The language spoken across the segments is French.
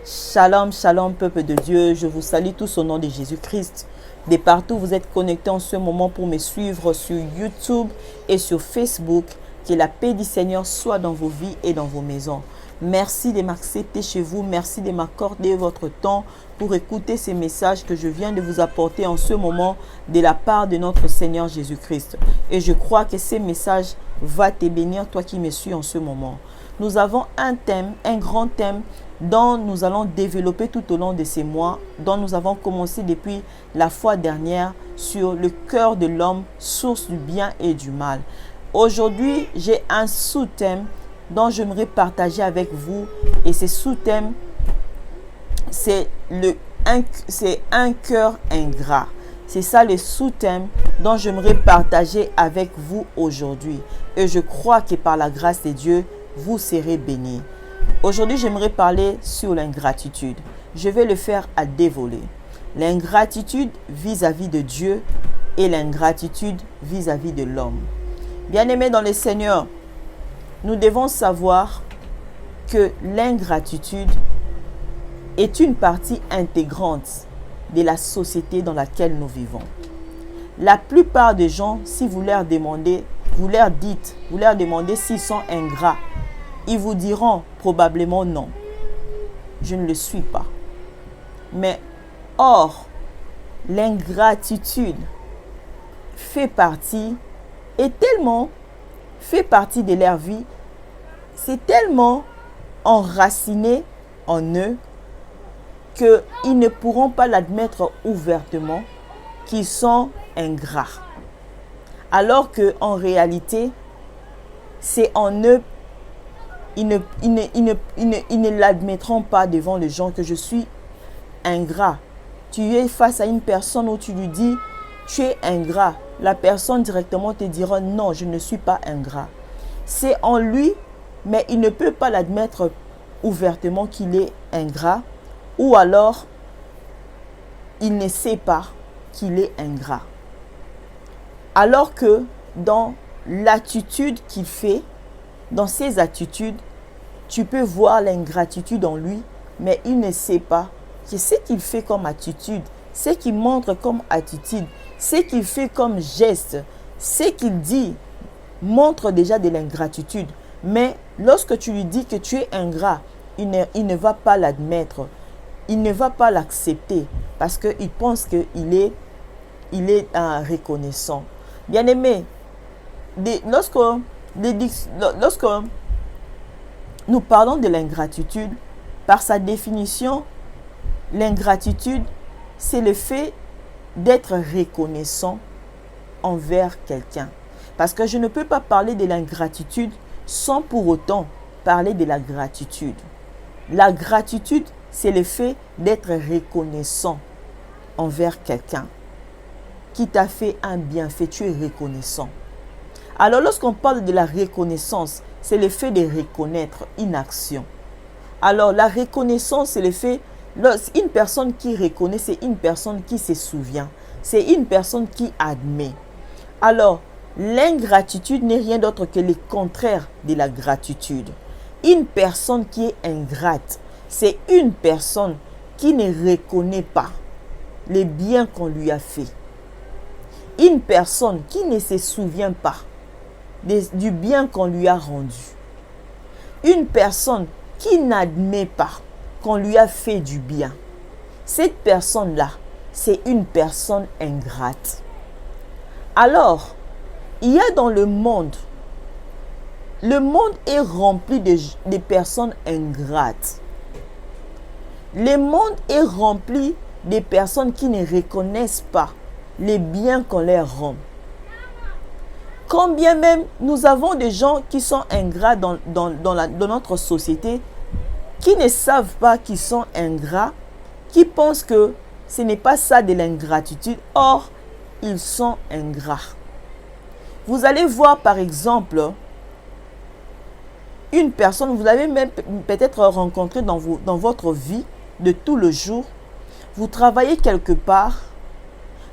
Shalom, shalom, peuple de Dieu. Je vous salue tous au nom de Jésus-Christ. De partout, vous êtes connectés en ce moment pour me suivre sur YouTube et sur Facebook. Que la paix du Seigneur soit dans vos vies et dans vos maisons. Merci de m'accepter chez vous. Merci de m'accorder votre temps pour écouter ces messages que je viens de vous apporter en ce moment de la part de notre Seigneur Jésus-Christ. Et je crois que ces messages vont te bénir, toi qui me suis en ce moment. Nous avons un thème, un grand thème dont nous allons développer tout au long de ces mois, dont nous avons commencé depuis la fois dernière sur le cœur de l'homme, source du bien et du mal. Aujourd'hui, j'ai un sous-thème dont j'aimerais partager avec vous, et ce sous-thème, c'est un cœur ingrat. C'est ça le sous-thème dont j'aimerais partager avec vous aujourd'hui. Et je crois que par la grâce de Dieu, vous serez bénis. Aujourd'hui, j'aimerais parler sur l'ingratitude. Je vais le faire à deux volets. L'ingratitude vis-à-vis de Dieu et l'ingratitude vis-à-vis de l'homme. Bien-aimés dans le Seigneur, nous devons savoir que l'ingratitude est une partie intégrante de la société dans laquelle nous vivons. La plupart des gens, si vous leur demandez s'ils sont ingrats, ils vous diront probablement non. Je ne le suis pas. Mais or, l'ingratitude fait partie de leur vie. C'est tellement enraciné en eux qu'ils ne pourront pas l'admettre ouvertement qu'ils sont ingrats. Alors qu'en réalité, c'est en eux. Ils ne l'admettront pas devant les gens que je suis ingrat. Tu es face à une personne où tu lui dis tu es ingrat. La personne directement te dira non, je ne suis pas ingrat. C'est en lui, mais il ne peut pas l'admettre ouvertement qu'il est ingrat, ou alors il ne sait pas qu'il est ingrat. Alors que dans l'attitude qu'il fait, dans ses attitudes, tu peux voir l'ingratitude en lui, mais il ne sait pas que ce qu'il fait comme attitude, ce qu'il montre comme attitude, ce qu'il fait comme geste, ce qu'il dit montre déjà de l'ingratitude. Mais lorsque tu lui dis que tu es ingrat, il ne va pas l'admettre, il ne va pas l'accepter parce qu'il pense qu'il est reconnaissant. Bien-aimé, lorsque nous parlons de l'ingratitude, par sa définition, l'ingratitude, c'est le fait d'être reconnaissant envers quelqu'un. Parce que je ne peux pas parler de l'ingratitude sans pour autant parler de la gratitude. La gratitude, c'est le fait d'être reconnaissant envers quelqu'un qui t'a fait un bienfait, tu es reconnaissant. Alors lorsqu'on parle de la reconnaissance, c'est le fait de reconnaître une action. Alors la reconnaissance, c'est le fait, une personne qui reconnaît, c'est une personne qui se souvient, c'est une personne qui admet. Alors l'ingratitude n'est rien d'autre que le contraire de la gratitude. Une personne qui est ingrate, c'est une personne qui ne reconnaît pas les biens qu'on lui a fait. Une personne qui ne se souvient pas du bien qu'on lui a rendu. Une personne qui n'admet pas qu'on lui a fait du bien. Cette personne-là, c'est une personne ingrate. Alors, il y a dans le monde est rempli de personnes ingrates. Le monde est rempli de personnes qui ne reconnaissent pas les biens qu'on leur rend. Combien même nous avons des gens qui sont ingrats dans notre société, qui ne savent pas qu'ils sont ingrats, qui pensent que ce n'est pas ça de l'ingratitude, or ils sont ingrats. Vous allez voir par exemple une personne, vous l'avez même peut-être rencontrée dans votre vie de tout le jour, vous travaillez quelque part,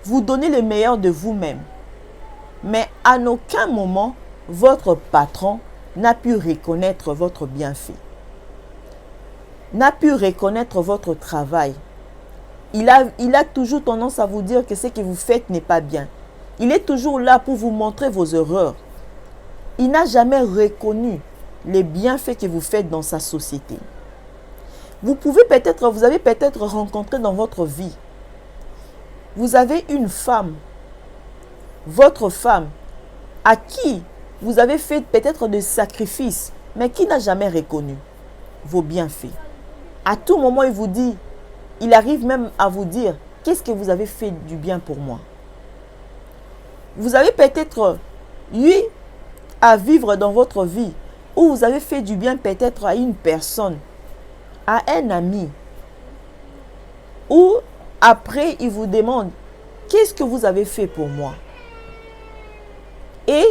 vous donnez le meilleur de vous-même. Mais à aucun moment, votre patron n'a pu reconnaître votre bienfait. n'a pu reconnaître votre travail. Il a toujours tendance à vous dire que ce que vous faites n'est pas bien. Il est toujours là pour vous montrer vos erreurs. Il n'a jamais reconnu les bienfaits que vous faites dans sa société. Vous avez peut-être rencontré dans votre vie, vous avez une femme, votre femme, à qui vous avez fait peut-être des sacrifices, mais qui n'a jamais reconnu vos bienfaits. À tout moment, il arrive même à vous dire, qu'est-ce que vous avez fait du bien pour moi? Vous avez peut-être eu à vivre dans votre vie où vous avez fait du bien peut-être à une personne, à un ami, ou après il vous demande, qu'est-ce que vous avez fait pour moi? Et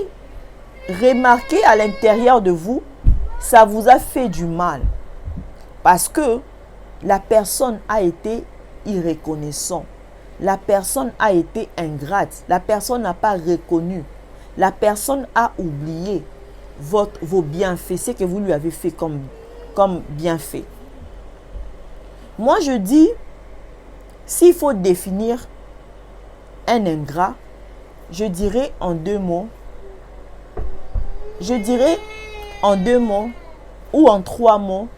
remarquez à l'intérieur de vous, ça vous a fait du mal. Parce que la personne a été irreconnaissante. La personne a été ingrate. La personne n'a pas reconnu. La personne a oublié vos bienfaits, ce que vous lui avez fait comme bienfait. Moi, je dis, s'il faut définir un ingrat, je dirais en deux mots. Je dirais en 2 mots ou en 3 mots,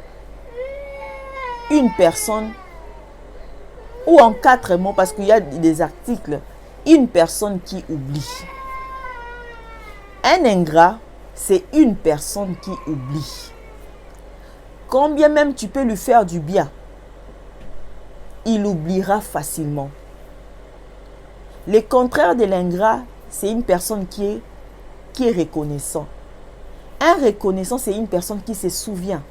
une personne, ou en 4 mots, parce qu'il y a des articles, une personne qui oublie. Un ingrat, c'est une personne qui oublie. Combien même tu peux lui faire du bien, il oubliera facilement. Le contraire de l'ingrat, c'est une personne qui est reconnaissant. Un reconnaissant, c'est une personne qui se souvient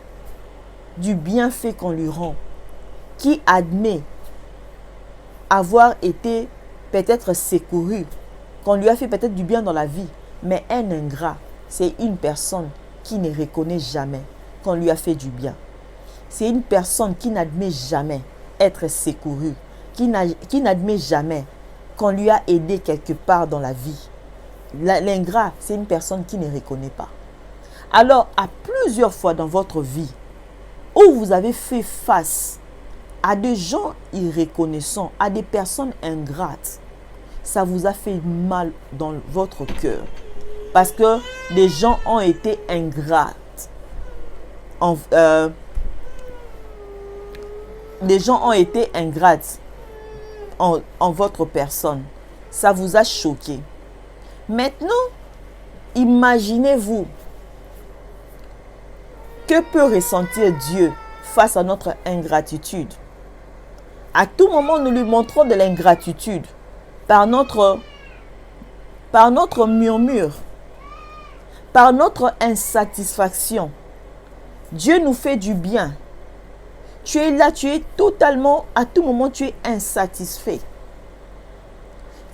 du bienfait qu'on lui rend, qui admet avoir été peut-être secouru, qu'on lui a fait peut-être du bien dans la vie. Mais un ingrat, c'est une personne qui ne reconnaît jamais qu'on lui a fait du bien. C'est une personne qui n'admet jamais être secouru, qui n'admet jamais qu'on lui a aidé quelque part dans la vie. L'ingrat, c'est une personne qui ne reconnaît pas. Alors, à plusieurs fois dans votre vie, où vous avez fait face à des gens irreconnaissants, à des personnes ingrates, ça vous a fait mal dans votre cœur. Parce que des gens ont été ingrates. Des gens ont été ingrates en votre personne. Ça vous a choqué. Maintenant, imaginez-vous, que peut ressentir Dieu face à notre ingratitude? À tout moment, nous lui montrons de l'ingratitude par notre murmure, par notre insatisfaction. Dieu nous fait du bien. Tu es là, tu es totalement, à tout moment, tu es insatisfait.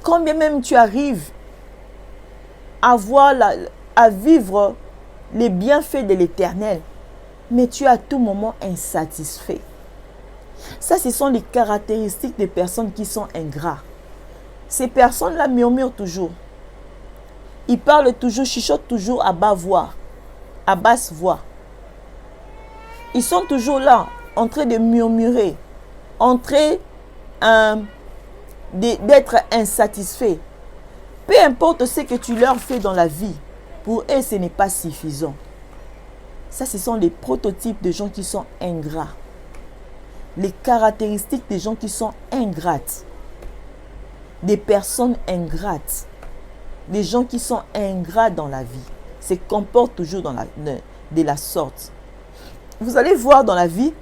Combien même tu arrives à vivre les bienfaits de l'Éternel, mais tu es à tout moment insatisfait. Ça, ce sont les caractéristiques des personnes qui sont ingrats. Ces personnes-là murmurent toujours. Ils parlent toujours, chuchotent toujours à basse voix. Ils sont toujours là, en train de murmurer, en train d'être insatisfaits. Peu importe ce que tu leur fais dans la vie, pour eux, ce n'est pas suffisant. Ça, ce sont les prototypes de gens qui sont ingrats. Les caractéristiques des gens qui sont ingrates. Des personnes ingrates. Des gens qui sont ingrats dans la vie. Se comportent toujours de la sorte. Vous allez voir dans la vie,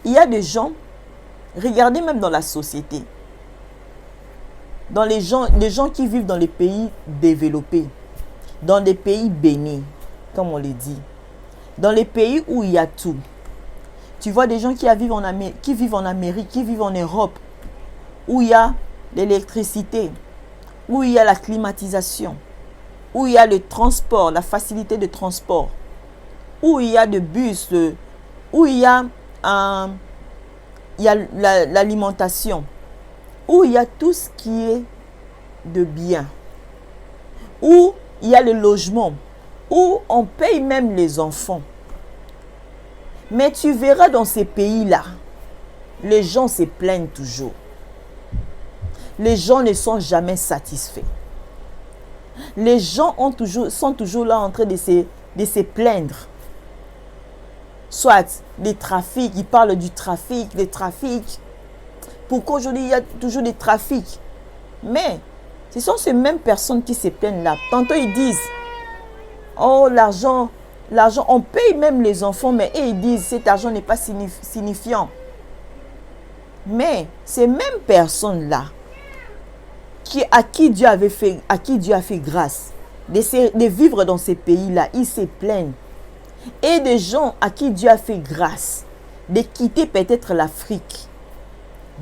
il y a des gens, regardez même dans la société, dans les gens qui vivent dans les pays développés, dans les pays bénis, comme on le dit, dans les pays où il y a tout. Tu vois des gens qui vivent en Amérique, qui vivent en Europe, où il y a l'électricité, où il y a la climatisation, où il y a le transport, la facilité de transport, où il y a des bus, où il y a l'alimentation, où il y a tout ce qui est de bien, où il y a le logement, où on paye même les enfants. Mais tu verras dans ces pays-là, les gens se plaignent toujours. Les gens ne sont jamais satisfaits. Les gens sont toujours là en train de se plaindre. Soit des trafics, ils parlent du trafic, des trafics. Pourquoi aujourd'hui il y a toujours des trafics? Mais ce sont ces mêmes personnes qui se plaignent là. Tantôt ils disent, oh l'argent, on paye même les enfants, mais eux, ils disent cet argent n'est pas signifiant. Mais ces mêmes personnes-là, à qui Dieu a fait grâce de vivre dans ces pays-là, ils se plaignent. Et des gens à qui Dieu a fait grâce de quitter peut-être l'Afrique,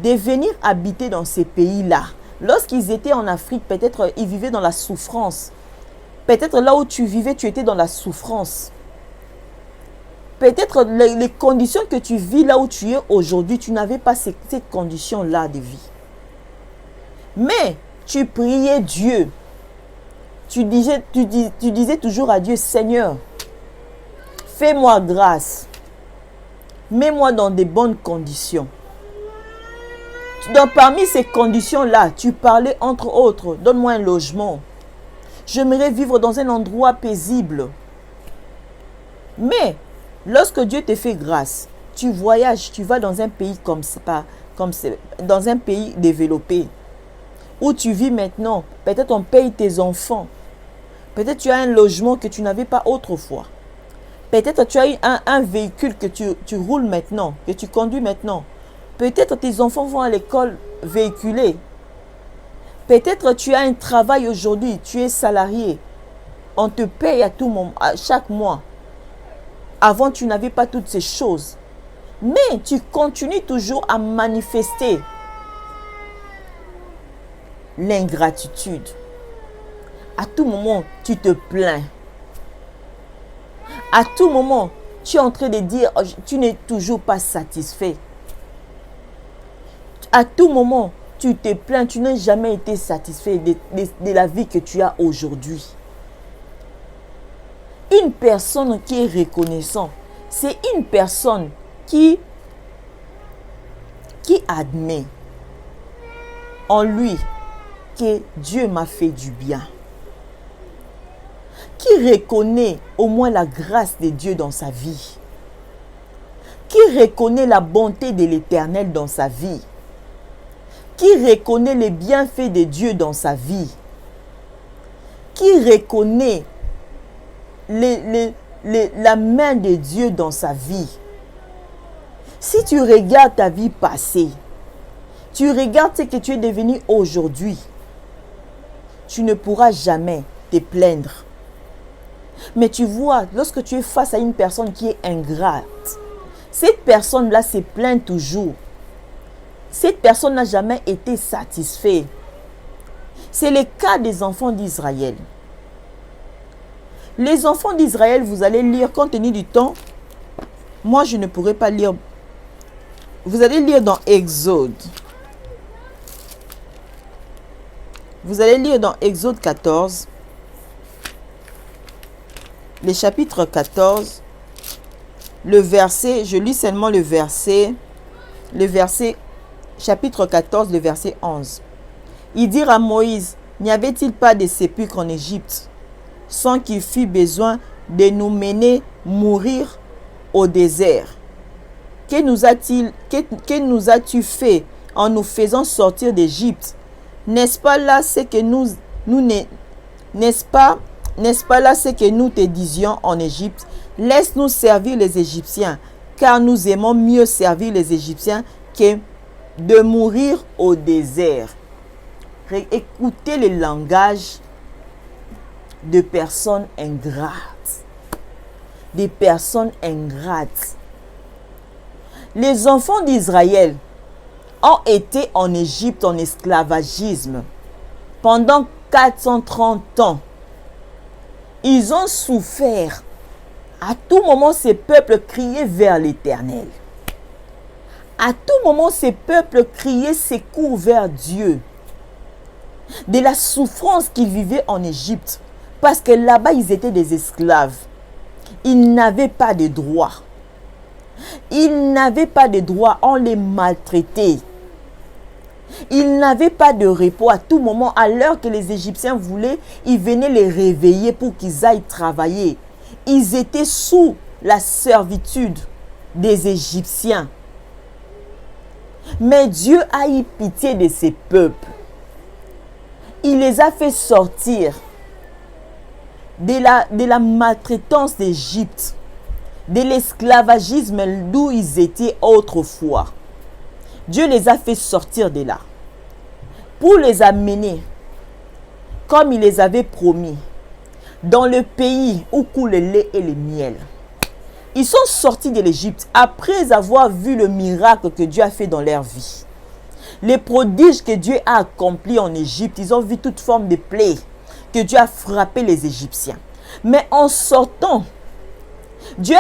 de venir habiter dans ces pays-là. Lorsqu'ils étaient en Afrique, peut-être ils vivaient dans la souffrance. Peut-être là où tu vivais, tu étais dans la souffrance. Peut-être les conditions que tu vis là où tu es aujourd'hui, tu n'avais pas ces conditions-là de vie. Mais tu priais Dieu. Tu disais toujours à Dieu, Seigneur, fais-moi grâce. Mets-moi dans de bonnes conditions. Parmi ces conditions-là, tu parlais entre autres, donne-moi un logement. J'aimerais vivre dans un endroit paisible. Mais, lorsque Dieu te fait grâce, tu voyages, tu vas dans un pays dans un pays développé, où tu vis maintenant. Peut-être on paye tes enfants. Peut-être tu as un logement que tu n'avais pas autrefois. Peut-être tu as eu un véhicule que tu roules maintenant, que tu conduis maintenant. Peut-être tes enfants vont à l'école véhiculée. Peut-être tu as un travail aujourd'hui, tu es salarié. On te paye à tout moment, chaque mois. Avant, tu n'avais pas toutes ces choses. Mais tu continues toujours à manifester l'ingratitude. À tout moment, tu te plains. À tout moment, tu es en train de dire, tu n'es toujours pas satisfait. À tout moment, tu te plains, tu n'as jamais été satisfait de la vie que tu as aujourd'hui. Une personne qui est reconnaissante, c'est une personne qui admet en lui que Dieu m'a fait du bien. Qui reconnaît au moins la grâce de Dieu dans sa vie. Qui reconnaît la bonté de l'Éternel dans sa vie. Qui reconnaît les bienfaits de Dieu dans sa vie. Qui reconnaît la main de Dieu dans sa vie. Si tu regardes ta vie passée, tu regardes ce que tu es devenu aujourd'hui, tu ne pourras jamais te plaindre. Mais tu vois, lorsque tu es face à une personne qui est ingrate, cette personne-là se plaint toujours. Cette personne n'a jamais été satisfaite. C'est le cas des enfants d'Israël. Les enfants d'Israël, vous allez lire, compte tenu du temps, moi je ne pourrai pas lire. Vous allez lire dans Exode. Vous allez lire dans Exode 14. Le chapitre 14. Le verset, je lis seulement le verset, chapitre 14, le verset 11. Ils dirent à Moïse, n'y avait-il pas de sépulcre en Égypte, sans qu'il fût besoin de nous mener mourir au désert? Que nous as-tu fait en nous faisant sortir d'Égypte? N'est-ce pas là ce que n'est-ce pas là ce que nous te disions en Égypte? Laisse-nous servir les Égyptiens, car nous aimons mieux servir les Égyptiens que de mourir au désert. Écoutez le langage de personnes ingrates. Des personnes ingrates. Les enfants d'Israël ont été en Égypte en esclavagisme pendant 430 ans. Ils ont souffert. À tout moment, ces peuples criaient vers l'Éternel. À tout moment, ces peuples criaient secours vers Dieu. De la souffrance qu'ils vivaient en Égypte. Parce que là-bas, ils étaient des esclaves. Ils n'avaient pas de droits. Ils n'avaient pas de droit, on les maltraitait. Ils n'avaient pas de repos à tout moment. À l'heure que les Égyptiens voulaient, ils venaient les réveiller pour qu'ils aillent travailler. Ils étaient sous la servitude des Égyptiens. Mais Dieu a eu pitié de ses peuples. Il les a fait sortir de la maltraitance d'Égypte, de l'esclavagisme d'où ils étaient autrefois. Dieu les a fait sortir de là pour les amener, comme il les avait promis, dans le pays où coule le lait et le miel. Ils sont sortis de l'Égypte après avoir vu le miracle que Dieu a fait dans leur vie. Les prodiges que Dieu a accomplis en Égypte, ils ont vu toute forme de plaies que Dieu a frappé les Égyptiens. Mais en sortant, Dieu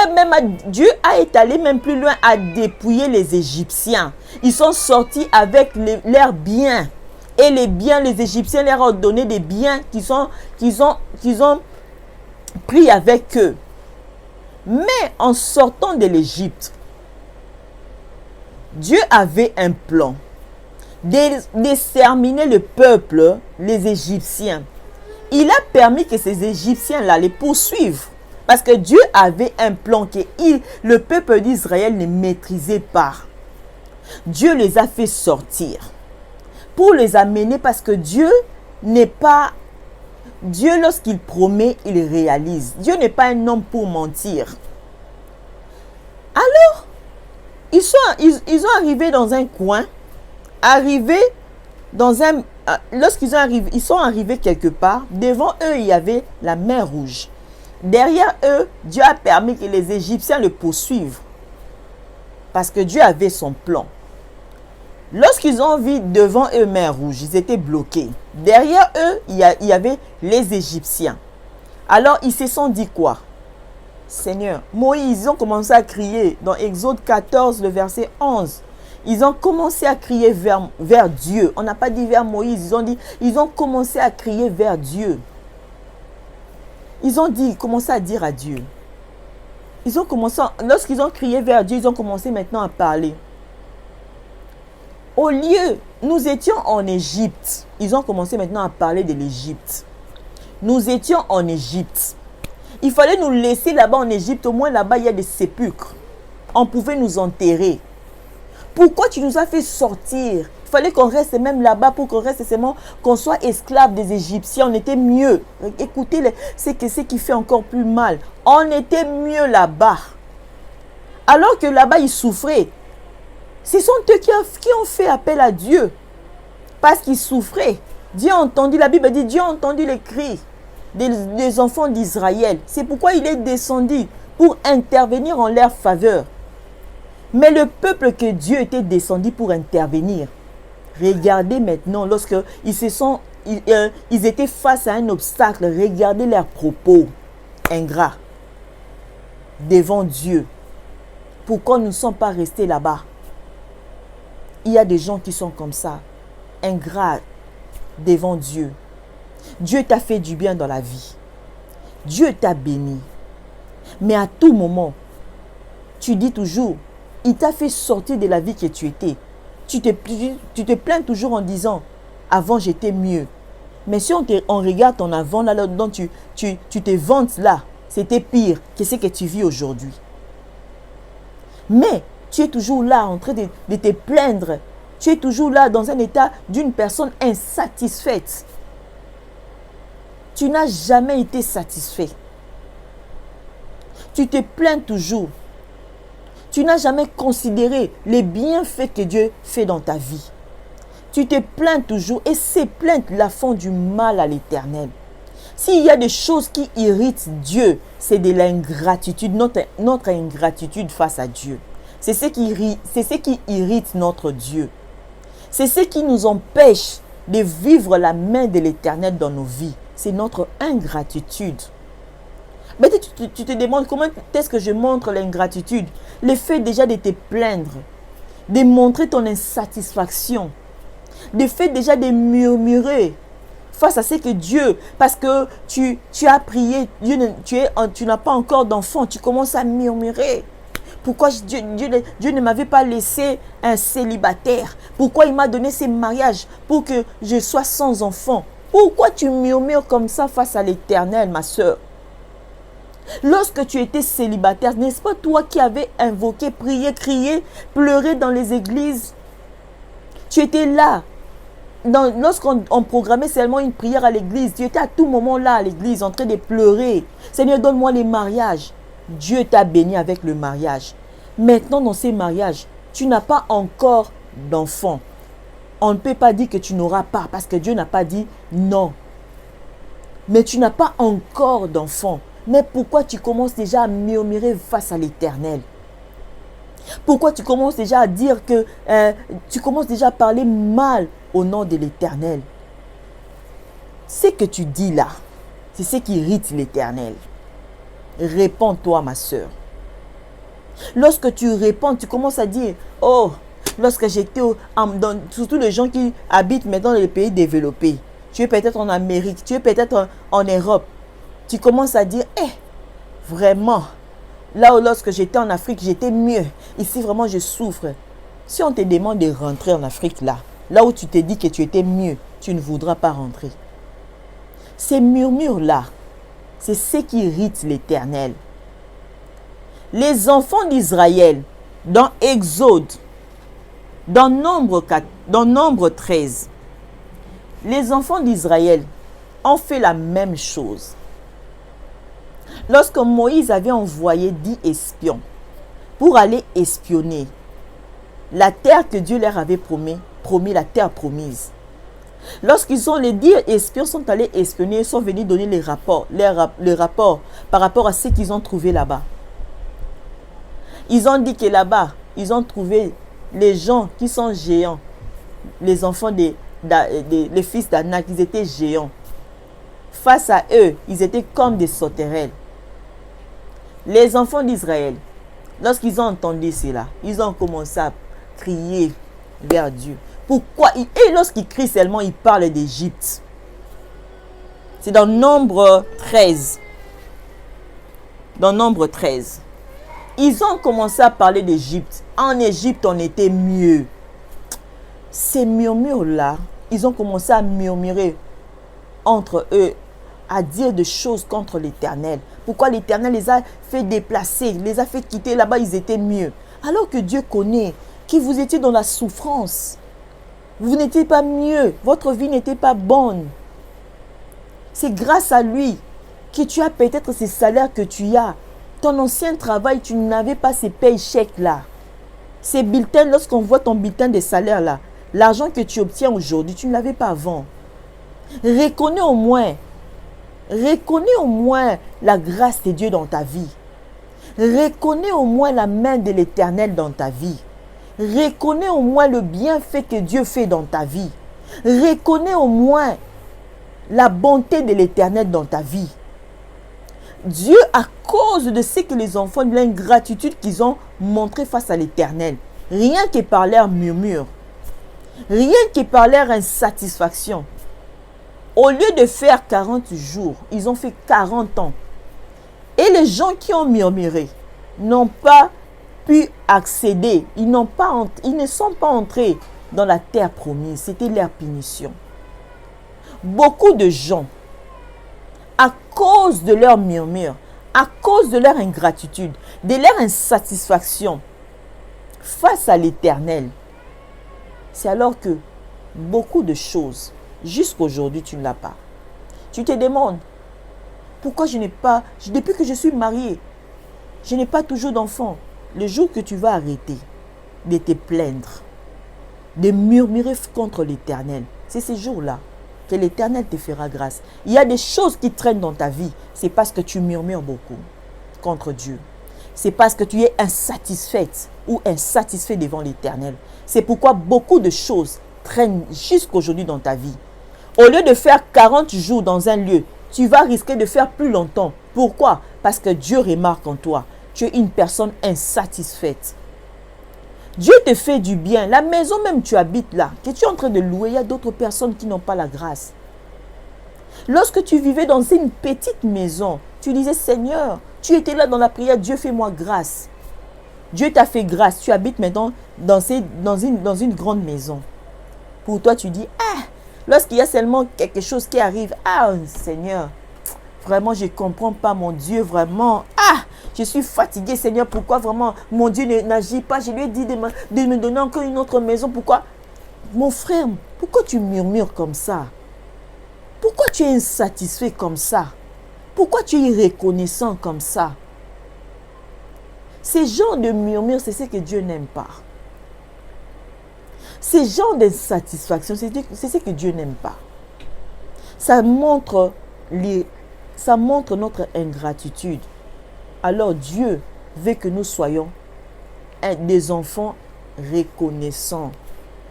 a étalé même plus loin à dépouiller les Égyptiens. Ils sont sortis avec leurs biens. Et les biens, les Égyptiens leur ont donné des biens qu'ils ont pris avec eux. Mais en sortant de l'Égypte, Dieu avait un plan d'exterminer le peuple, les Égyptiens. Il a permis que ces Égyptiens-là les poursuivent. Parce que Dieu avait un plan que le peuple d'Israël ne maîtrisait pas. Dieu les a fait sortir pour les amener, parce que Dieu n'est pas... Dieu, lorsqu'il promet, il réalise. Dieu n'est pas un homme pour mentir. Alors, ils sont arrivés dans un coin, lorsqu'ils sont arrivés quelque part, devant eux, il y avait la mer Rouge. Derrière eux, Dieu a permis que les Égyptiens le poursuivent. Parce que Dieu avait son plan. Lorsqu'ils ont vu devant eux mer Rouge, ils étaient bloqués. Derrière eux, il y avait les Égyptiens. Alors, ils se sont dit quoi? Seigneur, Moïse, ils ont commencé à crier dans Exode 14, le verset 11. Ils ont commencé à crier vers Dieu. On n'a pas dit vers Moïse, ils ont commencé à crier vers Dieu. Ils ont commencé à dire à Dieu. Lorsqu'ils ont crié vers Dieu, ils ont commencé maintenant à parler. Au lieu, nous étions en Égypte. Ils ont commencé maintenant à parler de l'Égypte. Nous étions en Égypte. Il fallait nous laisser là-bas en Égypte. Au moins là-bas, il y a des sépulcres. On pouvait nous enterrer. Pourquoi tu nous as fait sortir? Il fallait qu'on reste même là-bas pour qu'on soit esclaves des Égyptiens. On était mieux. Écoutez, c'est ce qui fait encore plus mal. On était mieux là-bas. Alors que là-bas, ils souffraient. Ce sont eux qui ont fait appel à Dieu. Parce qu'ils souffraient. Dieu a entendu, la Bible dit, Dieu a entendu les cris des enfants d'Israël. C'est pourquoi il est descendu pour intervenir en leur faveur. Mais le peuple que Dieu était descendu pour intervenir, regardez maintenant, lorsqu'ils ils étaient face à un obstacle, regardez leurs propos ingrats devant Dieu. Pourquoi nous ne sommes pas restés là-bas? Il y a des gens qui sont comme ça, ingrats devant Dieu. Dieu t'a fait du bien dans la vie. Dieu t'a béni. Mais à tout moment, tu dis toujours, il t'a fait sortir de la vie que tu étais. Tu te plains toujours en disant, avant j'étais mieux. Mais si on regarde ton avant, là dont tu te vantes là, c'était pire que ce que tu vis aujourd'hui. Mais tu es toujours là en train de te plaindre. Tu es toujours là dans un état d'une personne insatisfaite. Tu n'as jamais été satisfait. Tu te plains toujours. Tu n'as jamais considéré les bienfaits que Dieu fait dans ta vie. Tu te plains toujours et ces plaintes-là font du mal à l'Éternel. S'il y a des choses qui irritent Dieu, c'est de l'ingratitude, notre ingratitude face à Dieu. C'est ce qui irrite notre Dieu. C'est ce qui nous empêche de vivre la main de l'Éternel dans nos vies. C'est notre ingratitude. Mais tu te demandes comment est-ce que je montre l'ingratitude? Le fait déjà de te plaindre, de montrer ton insatisfaction, le fait déjà de murmurer face à ce que Dieu, parce que tu as prié, tu n'as pas encore d'enfant, tu commences à murmurer. Pourquoi Dieu ne m'avait pas laissé un célibataire? Pourquoi il m'a donné ces mariages pour que je sois sans enfant? Pourquoi tu murmures comme ça face à l'Éternel, ma soeur? Lorsque tu étais célibataire, n'est-ce pas toi qui avais invoqué, prié, crié, pleuré dans les églises? Tu étais là. Lorsqu'on programmait seulement une prière à l'église, tu étais à tout moment là à l'église en train de pleurer. Seigneur, donne-moi les mariages. Dieu t'a béni avec le mariage. Maintenant, dans ces mariages, tu n'as pas encore d'enfant. On ne peut pas dire que tu n'auras pas parce que Dieu n'a pas dit non. Mais tu n'as pas encore d'enfant. Mais pourquoi tu commences déjà à murmurer face à l'Éternel? Pourquoi tu commences déjà à dire que tu commences déjà à parler mal au nom de l'Éternel? Ce que tu dis là, c'est ce qui irrite l'Éternel. Réponds-toi, ma soeur. Lorsque tu réponds, tu commences à dire, oh, lorsque j'étais, surtout les gens qui habitent maintenant dans les pays développés, tu es peut-être en Amérique, tu es peut-être en Europe, tu commences à dire, vraiment, là où lorsque j'étais en Afrique, j'étais mieux. Ici, vraiment, je souffre. Si on te demande de rentrer en Afrique, là où tu te dis que tu étais mieux, tu ne voudras pas rentrer. Ces murmures-là, c'est ce qui irrite l'Éternel. Les enfants d'Israël, dans Exode, dans Nombre 13, les enfants d'Israël ont fait la même chose. Lorsque Moïse avait envoyé 10 espions pour aller espionner la terre que Dieu leur avait promis, la terre promise. Lorsqu'ils ont les 10 espions sont allés espionner, ils sont venus donner les rapports par rapport à ce qu'ils ont trouvé là-bas. Ils ont dit que là-bas, ils ont trouvé les gens qui sont géants, les enfants les fils d'Anak, ils étaient géants. Face à eux, ils étaient comme des sauterelles. Les enfants d'Israël, lorsqu'ils ont entendu cela, ils ont commencé à crier vers Dieu. Pourquoi? Et lorsqu'ils crient seulement, ils parlent d'Égypte. C'est dans Nombre 13. Dans Nombre 13. Ils ont commencé à parler d'Égypte. En Égypte, on était mieux. Ces murmures-là, ils ont commencé à murmurer entre eux, à dire des choses contre l'Éternel. Pourquoi l'Éternel les a fait déplacer, les a fait quitter là-bas, ils étaient mieux. Alors que Dieu connaît que vous étiez dans la souffrance. Vous n'étiez pas mieux, votre vie n'était pas bonne. C'est grâce à lui que tu as peut-être ces salaires que tu as. Ton ancien travail, tu n'avais pas ces payes chèques-là. Ces bulletins, lorsqu'on voit ton bulletin de salaire là, l'argent que tu obtiens aujourd'hui, tu ne l'avais pas avant. Reconnais au moins la grâce de Dieu dans ta vie. Reconnais au moins la main de l'Éternel dans ta vie. Reconnais au moins le bienfait que Dieu fait dans ta vie. Reconnais au moins la bonté de l'Éternel dans ta vie. Dieu, à cause de ce que les enfants, de l'ingratitude qu'ils ont montré face à l'Éternel, rien que par leur murmure, rien que par leur insatisfaction, au lieu de faire 40 jours, ils ont fait 40 ans. Et les gens qui ont murmuré n'ont pas pu accéder, ils ne sont pas entrés dans la terre promise. C'était leur punition. Beaucoup de gens, à cause de leur murmure, à cause de leur ingratitude, de leur insatisfaction face à l'Éternel, c'est alors que beaucoup de choses, jusqu'à aujourd'hui, tu ne l'as pas. Tu te demandes, pourquoi je n'ai pas, depuis que je suis mariée, je n'ai pas toujours d'enfants. Le jour que tu vas arrêter de te plaindre, de murmurer contre l'Éternel, c'est ce jour-là que l'Éternel te fera grâce. Il y a des choses qui traînent dans ta vie, c'est parce que tu murmures beaucoup contre Dieu. C'est parce que tu es insatisfaite ou insatisfait devant l'Éternel. C'est pourquoi beaucoup de choses traînent jusqu'aujourd'hui dans ta vie. Au lieu de faire 40 jours dans un lieu, tu vas risquer de faire plus longtemps. Pourquoi? Parce que Dieu remarque en toi. Tu es une personne insatisfaite. Dieu te fait du bien. La maison même tu habites là, que tu es en train de louer, il y a d'autres personnes qui n'ont pas la grâce. Lorsque tu vivais dans une petite maison, tu disais, Seigneur, tu étais là dans la prière, Dieu fais-moi grâce. Dieu t'a fait grâce. Tu habites maintenant dans une grande maison. Pour toi, tu dis, ah, lorsqu'il y a seulement quelque chose qui arrive, ah, Seigneur, vraiment, je ne comprends pas, mon Dieu, vraiment. Ah, je suis fatigué, Seigneur. Pourquoi vraiment mon Dieu n'agit pas? Je lui ai dit de me donner encore une autre maison. Pourquoi? Mon frère, pourquoi tu murmures comme ça? Pourquoi tu es insatisfait comme ça? Pourquoi tu es irreconnaissant comme ça? Ces genres de murmures, c'est ce que Dieu n'aime pas. Ces genres d'insatisfaction, c'est ce que Dieu n'aime pas. Ça montre notre ingratitude. Alors Dieu veut que nous soyons des enfants reconnaissants.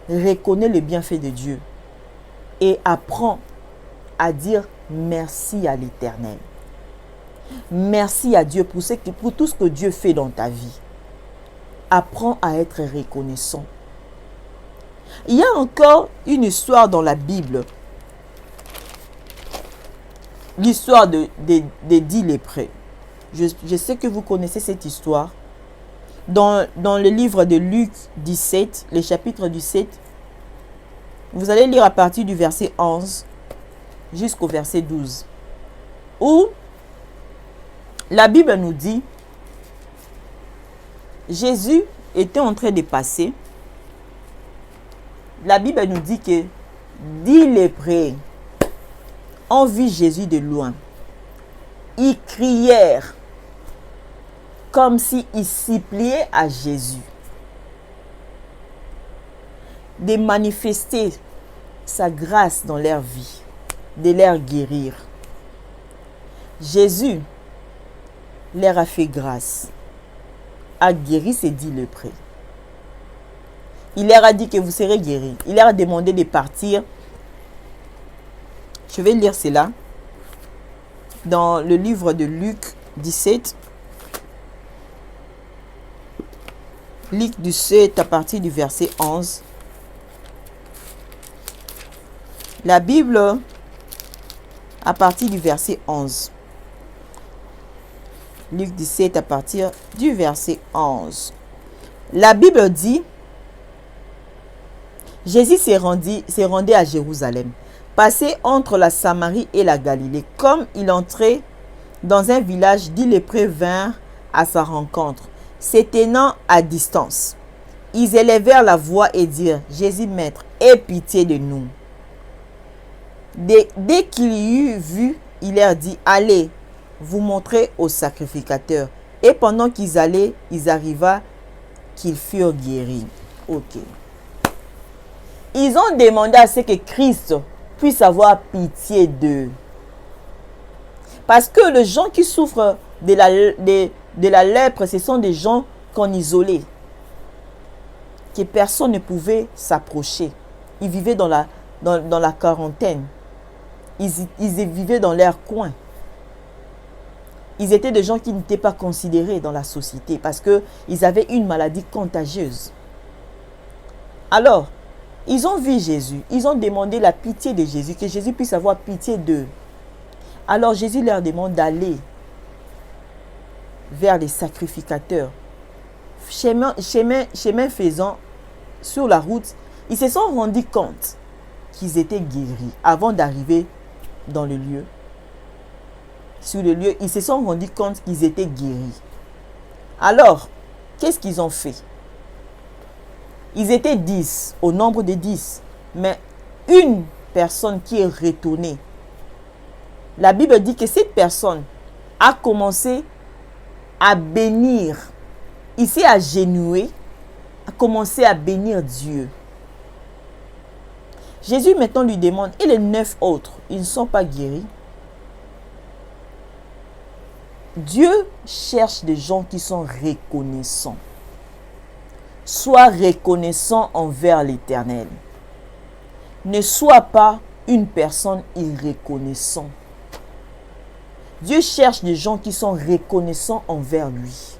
Reconnais le bienfait de Dieu et apprends à dire merci à l'Éternel. Merci à Dieu pour tout ce que Dieu fait dans ta vie. Apprends à être reconnaissant. Il y a encore une histoire dans la Bible. L'histoire des 10 lépreux. Je sais que vous connaissez cette histoire. Dans le livre de Luc 17, le chapitre 17, vous allez lire à partir du verset 11 jusqu'au verset 12. Où la Bible nous dit, Jésus était en train de passer. La Bible nous dit que 10 lépreux ont vu Jésus de loin. Ils crièrent comme s'ils suppliaient à Jésus de manifester sa grâce dans leur vie, de leur guérir. Jésus leur a fait grâce, a guéri ces 10 lépreux. Il leur a dit que vous serez guéris. Il leur a demandé de partir. Je vais lire cela dans le livre de Luc 17. Luc 17 à partir du verset 11. La Bible à partir du verset 11. Luc 17 à partir du verset 11. La Bible dit, Jésus s'est rendu à Jérusalem, passé entre la Samarie et la Galilée. Comme il entrait dans un village, 10 lépreux vinrent à sa rencontre, se tenant à distance. Ils élevèrent la voix et dirent, Jésus, Maître, aie pitié de nous. Dès qu'il y eut vu, il leur dit, allez, vous montrer au sacrificateur. Et pendant qu'ils allaient, il arriva qu'ils furent guéris. Ok. Ils ont demandé à ce que Christ puisse avoir pitié d'eux. Parce que les gens qui souffrent de la lèpre, ce sont des gens qu'on isolait. Que personne ne pouvait s'approcher. Ils vivaient dans la quarantaine. Ils vivaient dans leur coin. Ils étaient des gens qui n'étaient pas considérés dans la société parce qu'ils avaient une maladie contagieuse. Alors, ils ont vu Jésus. Ils ont demandé la pitié de Jésus, que Jésus puisse avoir pitié d'eux. Alors Jésus leur demande d'aller vers les sacrificateurs. Chemin faisant, sur la route, ils se sont rendus compte qu'ils étaient guéris avant d'arriver dans le lieu. Sur le lieu, ils se sont rendus compte qu'ils étaient guéris. Alors, qu'est-ce qu'ils ont fait? Ils étaient 10, au nombre de 10. Mais une personne qui est retournée. La Bible dit que cette personne a commencé à bénir. Il s'est agenouillé, a commencé à bénir Dieu. Jésus maintenant lui demande, et les 9 autres, ils ne sont pas guéris? Dieu cherche des gens qui sont reconnaissants. Sois reconnaissant envers l'Éternel. Ne sois pas une personne irreconnaissante. Dieu cherche des gens qui sont reconnaissants envers lui.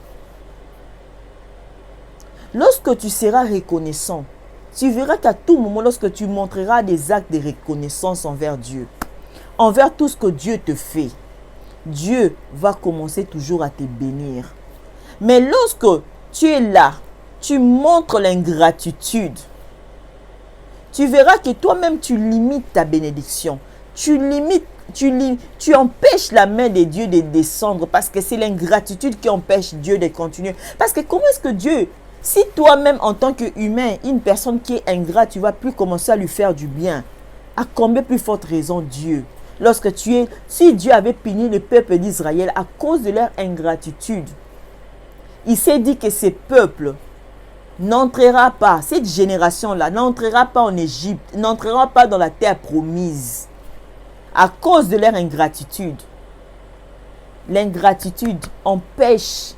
Lorsque tu seras reconnaissant, tu verras qu'à tout moment, lorsque tu montreras des actes de reconnaissance envers Dieu, envers tout ce que Dieu te fait, Dieu va commencer toujours à te bénir. Mais lorsque tu es là, tu montres l'ingratitude, tu verras que toi-même tu limites ta bénédiction. Tu empêches la main de Dieu de descendre parce que c'est l'ingratitude qui empêche Dieu de continuer. Parce que comment est-ce que Dieu, si toi-même en tant qu'humain, une personne qui est ingrate, tu vas plus commencer à lui faire du bien, à combien plus forte raison Dieu? Si Dieu avait puni le peuple d'Israël à cause de leur ingratitude, il s'est dit que ce peuple n'entrera pas, cette génération-là n'entrera pas en Égypte, n'entrera pas dans la terre promise à cause de leur ingratitude. L'ingratitude empêche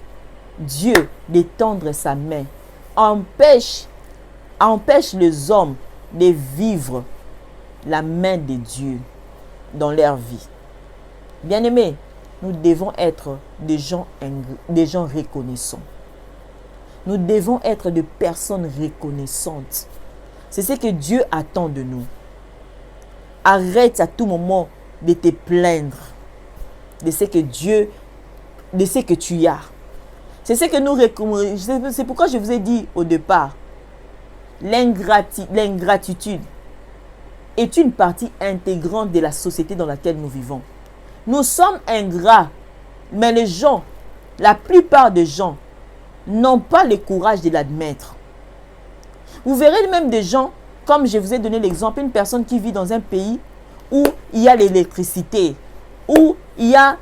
Dieu d'étendre sa main, empêche les hommes de vivre la main de Dieu dans leur vie. Bien-aimés, nous devons être des gens reconnaissants. Nous devons être des personnes reconnaissantes. C'est ce que Dieu attend de nous. Arrête à tout moment de te plaindre de ce que tu as. C'est ce que nous, c'est pourquoi je vous ai dit au départ, l'ingratitude est une partie intégrante de la société dans laquelle nous vivons. Nous sommes ingrats, mais la plupart des gens n'ont pas le courage de l'admettre. Vous verrez même des gens, comme je vous ai donné l'exemple, une personne qui vit dans un pays où il y a l'électricité, où il y a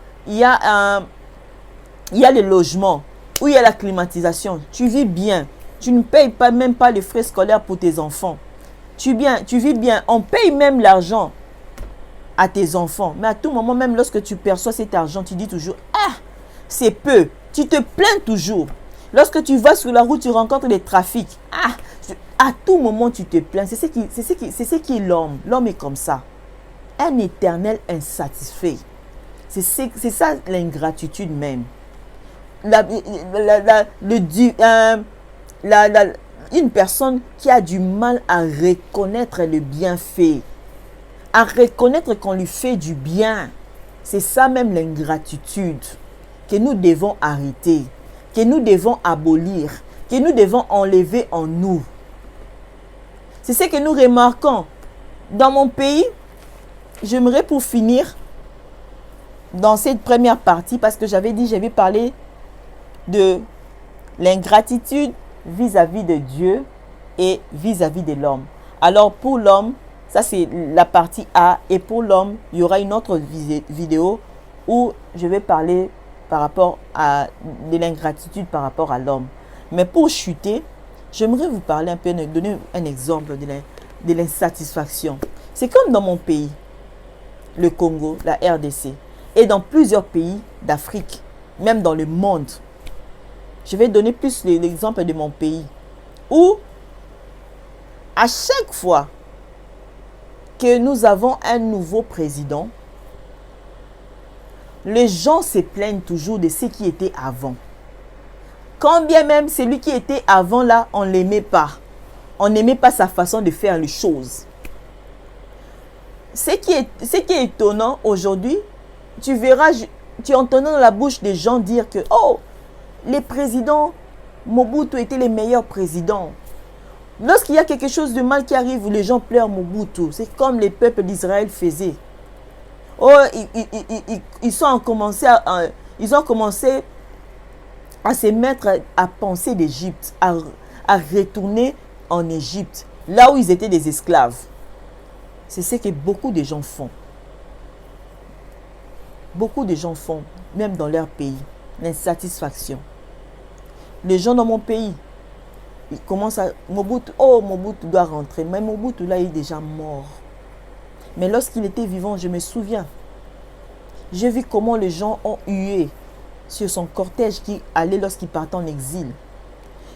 les logements, où il y a la climatisation. Tu vis bien. Tu ne payes même pas les frais scolaires pour tes enfants. Tu vis bien. On paye même l'argent à tes enfants. Mais à tout moment, même lorsque tu perçois cet argent, tu dis toujours, ah, c'est peu. Tu te plains toujours. Lorsque tu vas sur la route, tu rencontres des trafics. Ah, à tout moment, tu te plains. C'est ce qui est l'homme. L'homme est comme ça. Un éternel insatisfait. C'est ça l'ingratitude même. Une personne qui a du mal à reconnaître le bienfait, à reconnaître qu'on lui fait du bien. C'est ça même l'ingratitude que nous devons arrêter, que nous devons abolir, que nous devons enlever en nous. C'est ce que nous remarquons. Dans mon pays, j'aimerais pour finir, dans cette première partie, parce que j'avais dit, je vais parler de l'ingratitude vis-à-vis de Dieu et vis-à-vis de l'homme. Alors pour l'homme, ça c'est la partie A, et pour l'homme, il y aura une autre vidéo où je vais parler par rapport à de l'ingratitude par rapport à l'homme. Mais pour chuter, j'aimerais vous parler un peu, donner un exemple de l'insatisfaction. C'est comme dans mon pays, le Congo, la RDC, et dans plusieurs pays d'Afrique, même dans le monde. Je vais donner plus l'exemple de mon pays, où à chaque fois que nous avons un nouveau président, les gens se plaignent toujours de ce qui était avant. Quand bien même celui qui était avant là, on ne l'aimait pas. On n'aimait pas sa façon de faire les choses. Ce qui est étonnant aujourd'hui, tu verras, tu entends dans la bouche des gens dire que, oh, les présidents Mobutu étaient les meilleurs présidents. Lorsqu'il y a quelque chose de mal qui arrive, les gens pleurent Mobutu. C'est comme les peuples d'Israël faisaient. Oh, ils ont commencé à se mettre à penser d'Égypte, à retourner en Égypte, là où ils étaient des esclaves. C'est ce que beaucoup de gens font. Beaucoup de gens font, même dans leur pays, l'insatisfaction. Les gens dans mon pays, ils commencent à... Mobutu doit rentrer. Mais Mobutu, là, il est déjà mort. Mais lorsqu'il était vivant, je me souviens, j'ai vu comment les gens ont hué sur son cortège qui allait lorsqu'il partait en exil.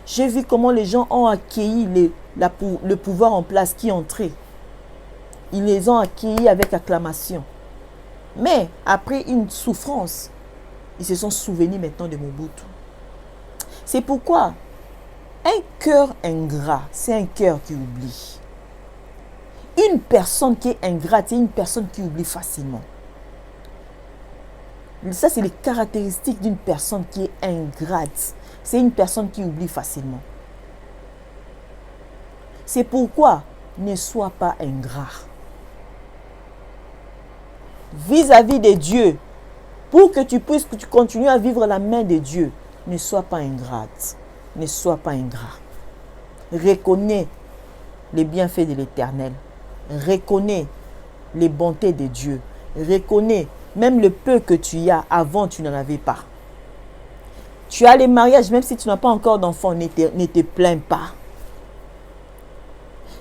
J'ai vu comment les gens ont accueilli le pouvoir en place qui entrait. Ils les ont accueillis avec acclamation. Mais après une souffrance, ils se sont souvenus maintenant de Mobutu. C'est pourquoi un cœur ingrat, c'est un cœur qui oublie. Une personne qui est ingrate, c'est une personne qui oublie facilement. Ça, c'est les caractéristiques d'une personne qui est ingrate. c'est une personne qui oublie facilement. C'est pourquoi ne sois pas ingrat. Vis-à-vis de Dieu, pour que tu puisses continuer à vivre la main de Dieu, ne sois pas ingrate. Ne sois pas ingrat. Reconnais les bienfaits de l'Éternel. Reconnais les bontés de Dieu. Reconnais même le peu que tu as, avant tu n'en avais pas. Tu as les mariages, même si tu n'as pas encore d'enfants, ne te plains pas.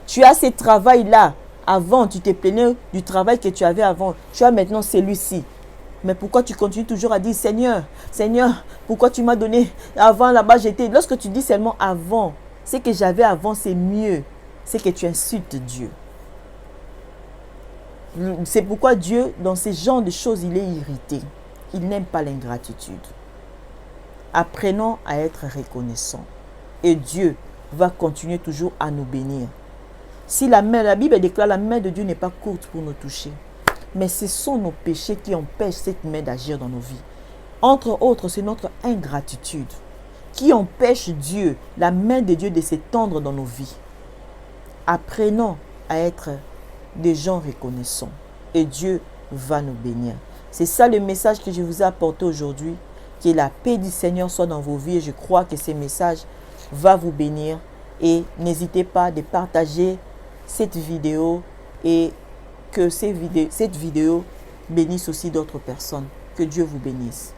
Tu as ce travail-là, avant tu te plaignais du travail que tu avais avant. Tu as maintenant celui-ci. Mais pourquoi tu continues toujours à dire, Seigneur, Seigneur, pourquoi tu m'as donné avant là-bas j'étais. Lorsque tu dis seulement avant, ce que j'avais avant c'est mieux. C'est que tu insultes Dieu. C'est pourquoi Dieu, dans ce genre de choses, il est irrité. Il n'aime pas l'ingratitude. Apprenons à être reconnaissants. Et Dieu va continuer toujours à nous bénir. Si la Bible déclare la main de Dieu n'est pas courte pour nous toucher. Mais ce sont nos péchés qui empêchent cette main d'agir dans nos vies. Entre autres, c'est notre ingratitude qui empêche Dieu, la main de Dieu de s'étendre dans nos vies. Apprenons à être des gens reconnaissants. Et Dieu va nous bénir. C'est ça le message que je vous ai apporté aujourd'hui. Que la paix du Seigneur soit dans vos vies. Et je crois que ce message va vous bénir. Et n'hésitez pas de partager cette vidéo et que cette vidéo bénisse aussi d'autres personnes. Que Dieu vous bénisse.